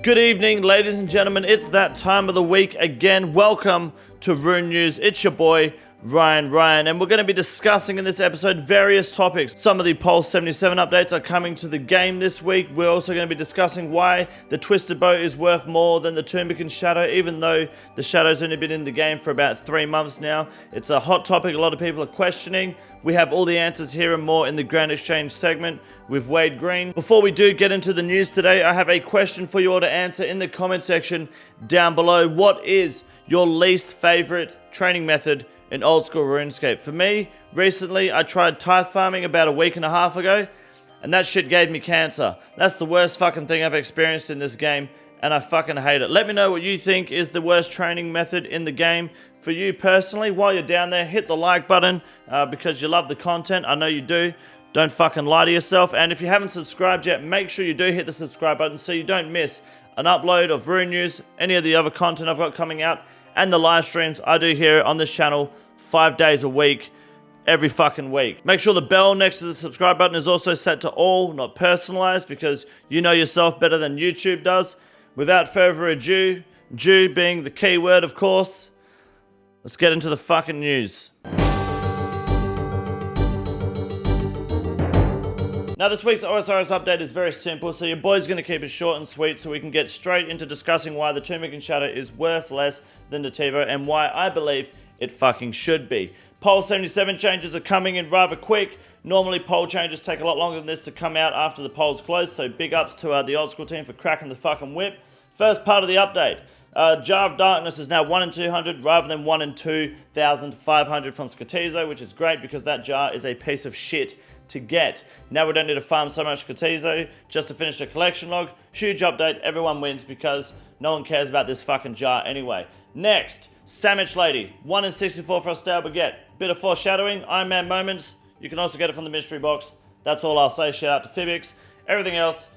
Good evening, ladies and gentlemen. It's that time of the week again. Welcome to RuneNews. It's your boy, Ryan, and we're going to be discussing in this episode various topics. Some of the Pulse 77 updates are coming to the game this week. We're also going to be discussing why the Twisted Bow is worth more than the Tumeken Shadow, even though the Shadow's only been in the game for about 3 months now. It's a hot topic a lot of people are questioning. We have all the answers here and more in the Grand Exchange segment with Wade Green. Before we do get into the news today, I have a question for you all to answer in the comment section down below. What is your least favorite training method in old school RuneScape? For me, recently I tried tithe farming about a week and a half ago, and that shit gave me cancer. That's the worst fucking thing I've experienced in this game, and I fucking hate it. Let me know what you think is the worst training method in the game for you personally. While you're down there, hit the like button because you love the content. I know you do. Don't fucking lie to yourself. And if you haven't subscribed yet, make sure you do hit the subscribe button so you don't miss an upload of RuneNews, any of the other content I've got coming out, and the live streams I do here on this channel 5 days a week, every fucking week. Make sure the bell next to the subscribe button is also set to all, not personalized, because you know yourself better than YouTube does. Without further ado, Jew being the key word, of course, let's get into the fucking news. Now, this week's OSRS update is very simple, so your boy's going to keep it short and sweet so we can get straight into discussing why the Tumeken Shadow is worth less than the T-Bow and why I believe it fucking should be. Poll 77 changes are coming in rather quick. Normally, poll changes take a lot longer than this to come out after the polls close, so big ups to the old school team for cracking the fucking whip. First part of the update. Jar of Darkness is now 1 in 200 rather than 1 in 2,500 from Skotizo, which is great because that jar is a piece of shit to get. Now we don't need to farm so much Skotizo just to finish the collection log. Huge update, everyone wins because no one cares about this fucking jar anyway. Next, Sandwich Lady, 1 in 64 for a stale baguette. Bit of foreshadowing, Iron Man moments. You can also get it from the mystery box. That's all I'll say. Shout out to Fibix. Everything else,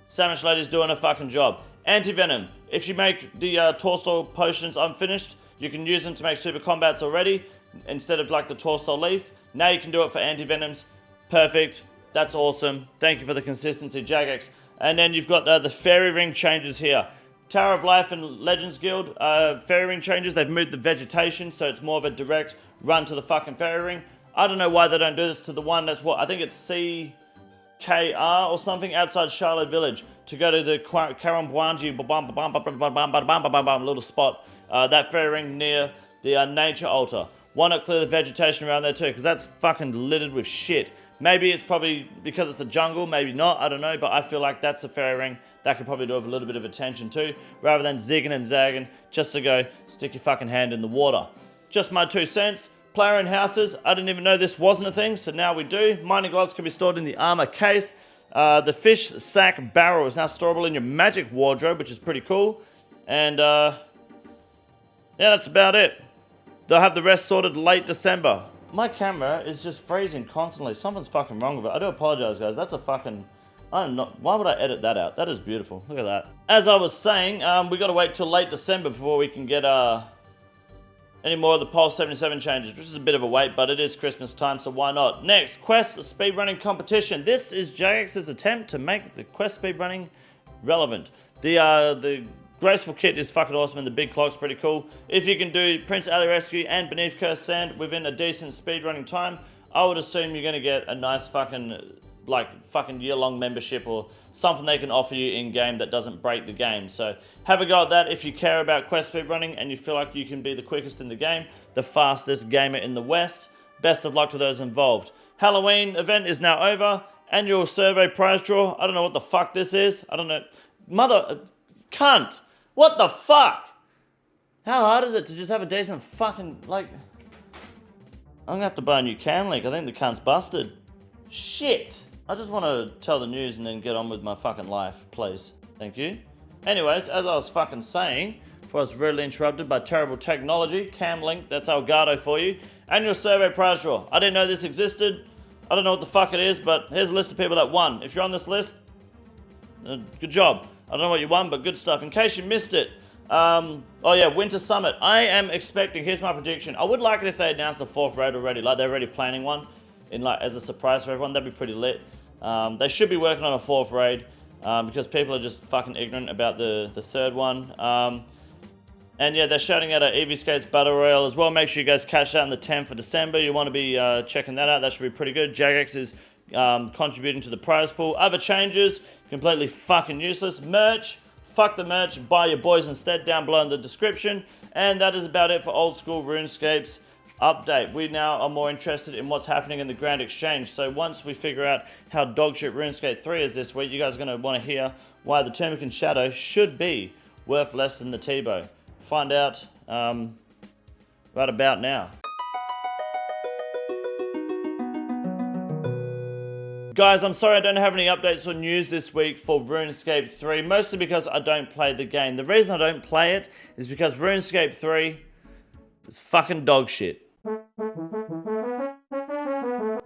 Sandwich Lady's doing a fucking job. Anti-Venom. If you make the Torstol potions unfinished, you can use them to make super combats already instead of like the Torstol leaf. Now you can do it for anti-venoms. Perfect. That's awesome. Thank you for the consistency, Jagex. And then you've got the Fairy Ring changes here. Tower of Life and Legends Guild Fairy Ring changes. They've moved the vegetation, so it's more of a direct run to the fucking Fairy Ring. I don't know why they don't do this to the one that's what I think it's CKR or something outside Charlotte Village to go to the Karambwanji little spot. That Fairy Ring near the nature altar. Why not clear the vegetation around there too? Because that's fucking littered with shit. Maybe it's probably because it's the jungle, maybe not, I don't know, but I feel like that's a Fairy Ring that could probably do with a little bit of attention too, rather than zigging and zagging just to go stick your fucking hand in the water. Just my 2 cents. Player in houses, I didn't even know this wasn't a thing, so now we do. Mining gloves can be stored in the armor case. The fish sack barrel is now storable in your magic wardrobe, which is pretty cool. And yeah, that's about it. They'll have the rest sorted late December. My camera is just freezing constantly. Something's fucking wrong with it. I do apologize, guys. That's a fucking... I don't know. Why would I edit that out? That is beautiful. Look at that. As I was saying, we got to wait till late December before we can get any more of the Pulse 77 changes, which is a bit of a wait, but it is Christmas time, so why not? Next, Quest speedrunning competition. This is Jagex's attempt to make the Quest speedrunning relevant. The Graceful Kit is fucking awesome and the big clock's pretty cool. If you can do Prince Ali Rescue and Beneath Cursed Sand within a decent speedrunning time, I would assume you're going to get a nice fucking year-long membership or something they can offer you in-game that doesn't break the game. So have a go at that if you care about Quest speedrunning and you feel like you can be the quickest in the game, the fastest gamer in the West. Best of luck to those involved. Halloween event is now over. Annual survey prize draw. I don't know what the fuck this is. I don't know. Mother... cunt! What the fuck? How hard is it to just have a decent fucking, like... I'm gonna have to buy a new cam link. I think the cunt's busted. Shit! I just want to tell the news and then get on with my fucking life, please. Thank you. Anyways, as I was fucking saying, before I was rudely interrupted by terrible technology, cam link, that's Elgato for you. Annual survey prize draw. I didn't know this existed. I don't know what the fuck it is, but here's a list of people that won. If you're on this list, good job. I don't know what you won, but good stuff. In case you missed it, oh yeah, Winter Summit. I am expecting, here's my prediction. I would like it if they announced the 4th raid already, like they're already planning one, as a surprise for everyone. That'd be pretty lit. They should be working on a 4th raid. because people are just fucking ignorant about the third one. And yeah, they're shouting out Eevee Skates Battle Royale as well. Make sure you guys catch that on the 10th of December. You want to be checking that out. That should be pretty good. Jagex is contributing to the prize pool. Other changes, completely fucking useless. Merch, fuck the merch. Buy your boys instead down below in the description. And that is about it for old school RuneScape's update. We now are more interested in what's happening in the Grand Exchange. So once we figure out how dogshit RuneScape 3 is this week, you guys are going to want to hear why the Tumeken Shadow should be worth less than the T-Bow. Find out right about now. Guys, I'm sorry I don't have any updates or news this week for RuneScape 3, mostly because I don't play the game. The reason I don't play it is because RuneScape 3 is fucking dog shit.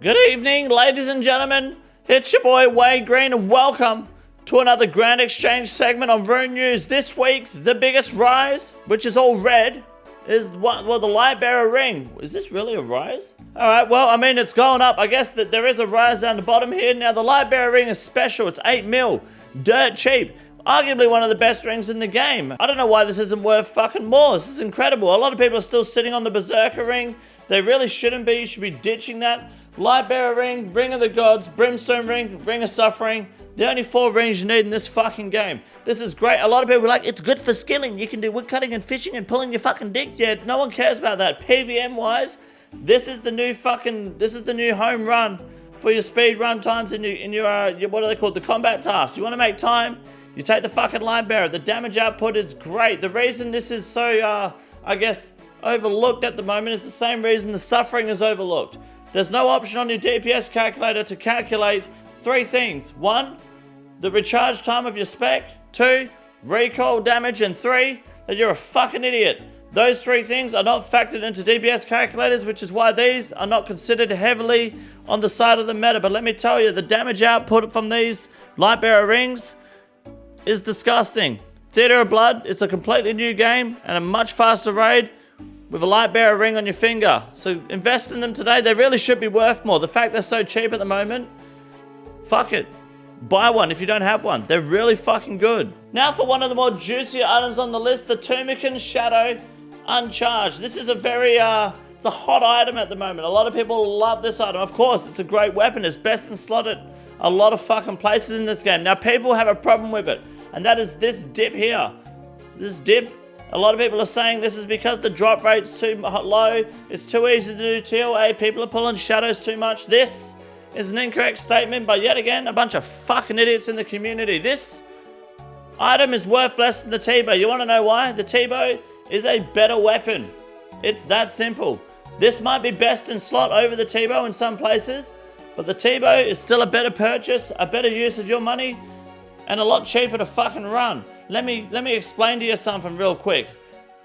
Good evening, ladies and gentlemen. It's your boy Wade Green and welcome to another Grand Exchange segment on RuneNews. This week, the biggest rise, which is all red, is the Lightbearer ring. Is this really a rise? Alright, well, I mean, it's going up. I guess that there is a rise down the bottom here. Now, the Lightbearer ring is special. It's 8 mil. Dirt cheap. Arguably one of the best rings in the game. I don't know why this isn't worth fucking more. This is incredible. A lot of people are still sitting on the Berserker ring. They really shouldn't be. You should be ditching that. Lightbearer ring, Ring of the Gods, Brimstone ring, Ring of Suffering. The only 4 rings you need in this fucking game. This is great. A lot of people are like, it's good for skilling. You can do woodcutting and fishing and pulling your fucking dick. Yeah, no one cares about that. PVM wise, this is the new home run for your speed run times in your what are they called? The combat tasks. You want to make time? You take the fucking Lightbearer. The damage output is great. The reason this is so, I guess, overlooked at the moment is the same reason the Suffering is overlooked. There's no option on your DPS calculator to calculate 3 things. 1, the recharge time of your spec. 2, recoil damage. And 3, that you're a fucking idiot. Those 3 things are not factored into DPS calculators, which is why these are not considered heavily on the side of the meta. But let me tell you, the damage output from these Lightbearer rings is disgusting. Theater of Blood, it's a completely new game and a much faster raid with a Lightbearer ring on your finger. So invest in them today. They really should be worth more. The fact they're so cheap at the moment, fuck it. Buy one if you don't have one. They're really fucking good. Now for one of the more juicier items on the list, the Tumeken Shadow Uncharged. This is a very, it's a hot item at the moment. A lot of people love this item. Of course, it's a great weapon. It's best in slot at a lot of fucking places in this game. Now people have a problem with it, and that is this dip here. This dip, a lot of people are saying this is because the drop rate's too low. It's too easy to do TLA. People are pulling shadows too much. This is an incorrect statement, but yet again, a bunch of fucking idiots in the community. This item is worth less than the T-Bow. You want to know why? The T-Bow is a better weapon. It's that simple. This might be best in slot over the T-Bow in some places, but the T-Bow is still a better purchase, a better use of your money, and a lot cheaper to fucking run. Let me explain to you something real quick.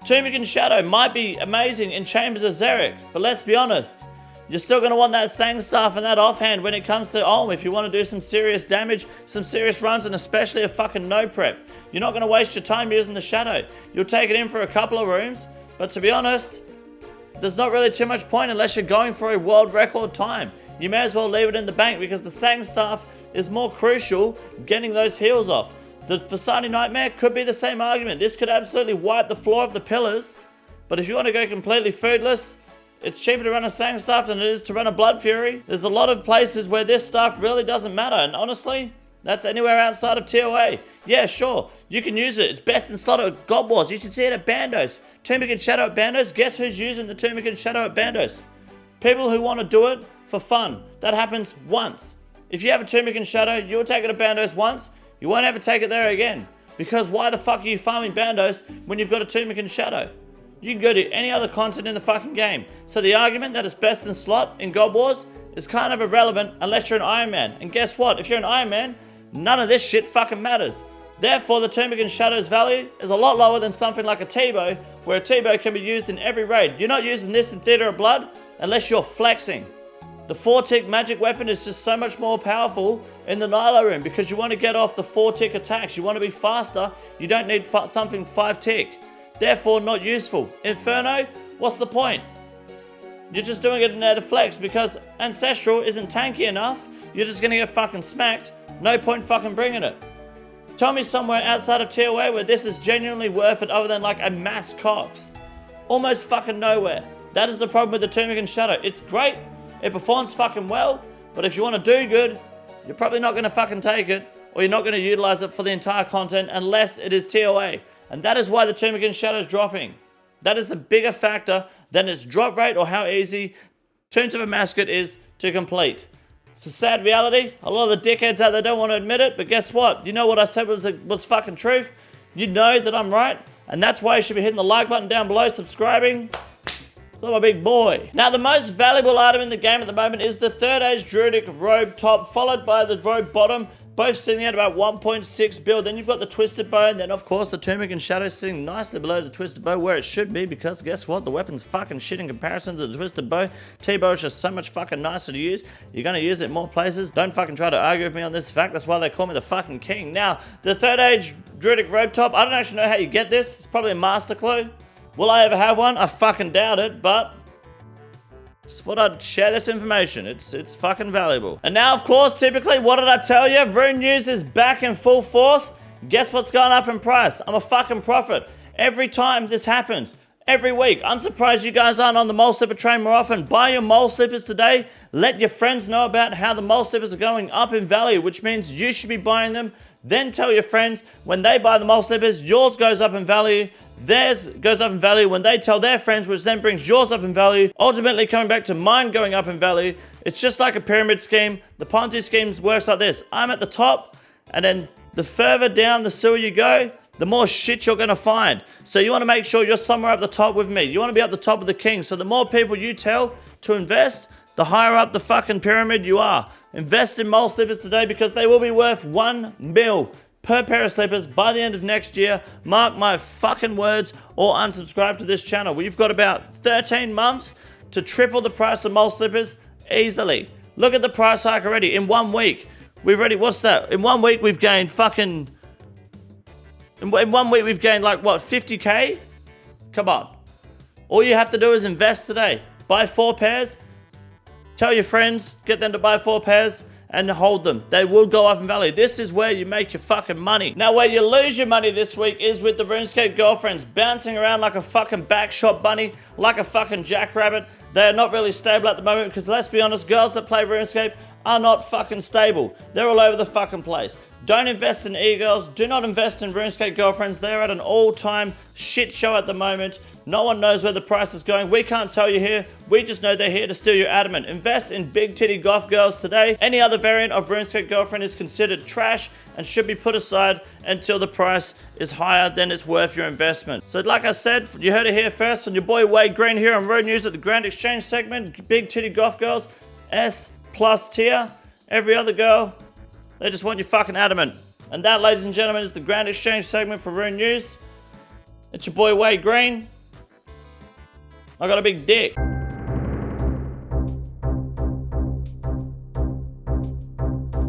Tumeken Shadow might be amazing in Chambers of Xeric, but let's be honest, you're still going to want that Sang Staff and that offhand when it comes to Ulm if you want to do some serious damage, some serious runs, and especially a fucking no prep. You're not going to waste your time using the Shadow. You'll take it in for a couple of rooms, but to be honest, there's not really too much point unless you're going for a world record time. You may as well leave it in the bank because the Sang Staff is more crucial getting those heals off. The Fasani Nightmare could be the same argument. This could absolutely wipe the floor of the pillars, but if you want to go completely foodless, it's cheaper to run a Sang Staff than it is to run a Blood Fury. There's a lot of places where this stuff really doesn't matter, and honestly, that's anywhere outside of TOA. Yeah, sure, you can use it. It's best in slot at God Wars. You should see it at Bandos. Tumeken Shadow at Bandos. Guess who's using the Tumeken Shadow at Bandos? People who want to do it for fun. That happens once. If you have a Tumeken Shadow, you'll take it at Bandos once. You won't ever take it there again. Because why the fuck are you farming Bandos when you've got a Tumeken Shadow? You can go to any other content in the fucking game. So the argument that it's best in slot in God Wars is kind of irrelevant unless you're an Iron Man. And guess what? If you're an Iron Man, none of this shit fucking matters. Therefore, the Tumeken Shadow's value is a lot lower than something like a T-Bow, where a T-Bow can be used in every raid. You're not using this in Theater of Blood unless you're flexing. The 4-tick magic weapon is just so much more powerful in the Nilo room because you want to get off the 4-tick attacks. You want to be faster. You don't need something 5-tick. Therefore, not useful. Inferno, what's the point? You're just doing it in there to flex because Ancestral isn't tanky enough. You're just going to get fucking smacked. No point fucking bringing it. Tell me somewhere outside of TOA where this is genuinely worth it other than like a mass Cox. Almost fucking nowhere. That is the problem with the Tumeken Shadow. It's great, it performs fucking well, but if you want to do good, you're probably not going to fucking take it, or you're not going to utilize it for the entire content unless it is TOA. And that is why the Tumeken Shadow is dropping. That is the bigger factor than its drop rate or how easy Tunes of a Mascot is to complete. It's a sad reality. A lot of the dickheads out there don't want to admit it, but guess what? You know what I said was fucking truth? You know that I'm right, and that's why you should be hitting the like button down below, subscribing. So my big boy. Now the most valuable item in the game at the moment is the Third Age Druidic Robe Top, followed by the Robe Bottom, both sitting at about 1.6 bill. Then you've got the Twisted Bow, and then of course the Tumeken Shadow sitting nicely below the Twisted Bow, where it should be, because guess what? The weapon's fucking shit in comparison to the Twisted Bow. T-Bow is just so much fucking nicer to use. You're gonna use it more places. Don't fucking try to argue with me on this fact. That's why they call me the fucking king. Now, the Third Age Druidic Robe Top, I don't actually know how you get this. It's probably a master clue. Will I ever have one? I fucking doubt it, but just thought I'd share this information. It's fucking valuable. And now, of course, typically, what did I tell you? RuneNews is back in full force. Guess what's gone up in price? I'm a fucking prophet. Every time this happens, every week. I'm surprised you guys aren't on the mole slipper train more often. Buy your mole slippers today. Let your friends know about how the mole slippers are going up in value, which means you should be buying them. Then tell your friends when they buy the mole slippers, yours goes up in value. Theirs goes up in value when they tell their friends, which then brings yours up in value, ultimately coming back to mine going up in value. It's just like a pyramid scheme. The Ponzi scheme works like this. I'm at the top, and then the further down the sewer you go, the more shit you're gonna find. So you wanna make sure you're somewhere up the top with me. You wanna be up the top of the king. So the more people you tell to invest, the higher up the fucking pyramid you are. Invest in mole slippers today because they will be worth 1 mil per pair of slippers by the end of next year. Mark my fucking words, or unsubscribe to this channel. We've got about 13 months to triple the price of mole slippers easily. Look at the price hike already. In 1 week, we've already, what's that? In 1 week, we've gained fucking, in 1 week, we've gained like what, 50K? Come on. All you have to do is invest today. Buy 4 pairs. Tell your friends, get them to buy 4 pairs and hold them. They will go up in value. This is where you make your fucking money. Now, where you lose your money this week is with the Runescape girlfriends bouncing around like a fucking backshot bunny, like a fucking jackrabbit. They're not really stable at the moment because, let's be honest, girls that play Runescape are not fucking stable. They're all over the fucking place. Don't invest in e-girls. Do not invest in Runescape girlfriends. They're at an all-time shit show at the moment. No one knows where the price is going. We can't tell you here. We just know they're here to steal your adamant. Invest in big titty goth girls today. Any other variant of RuneScape girlfriend is considered trash and should be put aside until the price is higher than it's worth your investment. So like I said, you heard it here first on your boy Wade Green here on RuneNews at the Grand Exchange segment. Big titty goth girls, S+ tier. Every other girl, they just want your fucking adamant. And that, ladies and gentlemen, is the Grand Exchange segment for RuneNews. It's your boy Wade Green. I got a big dick.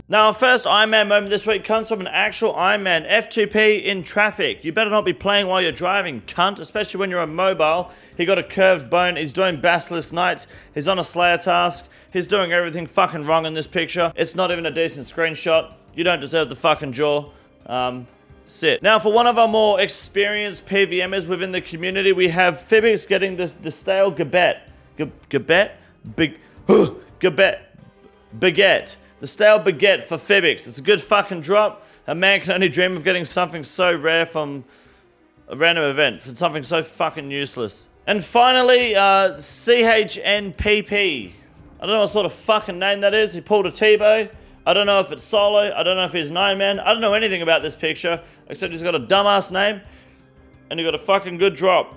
Now, our first Iron Man moment this week comes from an actual Iron Man, F2P in traffic. You better not be playing while you're driving, cunt, especially when you're on mobile. He got a curved bone, he's doing Basilisk Knights, he's on a Slayer task, he's doing everything fucking wrong in this picture. It's not even a decent screenshot. You don't deserve the fucking jaw. Sit. Now, for one of our more experienced PVMers within the community, we have Fibix getting the stale Baguette. Baguette. The stale Baguette for Fibix. It's a good fucking drop. A man can only dream of getting something so rare from a random event, from something so fucking useless. And finally, CHNPP. I don't know what sort of fucking name that is. He pulled a T-Bow. I don't know if it's solo. I don't know if he's 9-man. I don't know anything about this picture, except he's got a dumbass name, and he got a fucking good drop.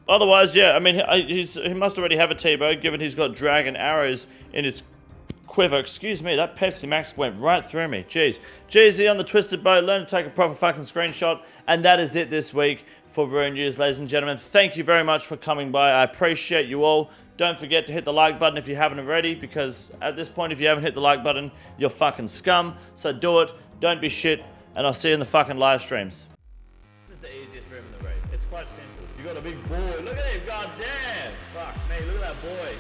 Otherwise, yeah, I mean, he must already have a T-Bow, given he's got dragon arrows in his quiver. Excuse me, that Pepsi Max went right through me. Jeez. GZ on the Twisted Bow. Learn to take a proper fucking screenshot. And that is it this week for RuneNews, ladies and gentlemen. Thank you very much for coming by. I appreciate you all. Don't forget to hit the like button if you haven't already, because at this point, if you haven't hit the like button, you're fucking scum. So do it. Don't be shit. And I'll see you in the fucking live streams. This is the easiest room in the raid. It's quite simple. You got a big boy. Look at him. God damn. Fuck me. Look at that boy.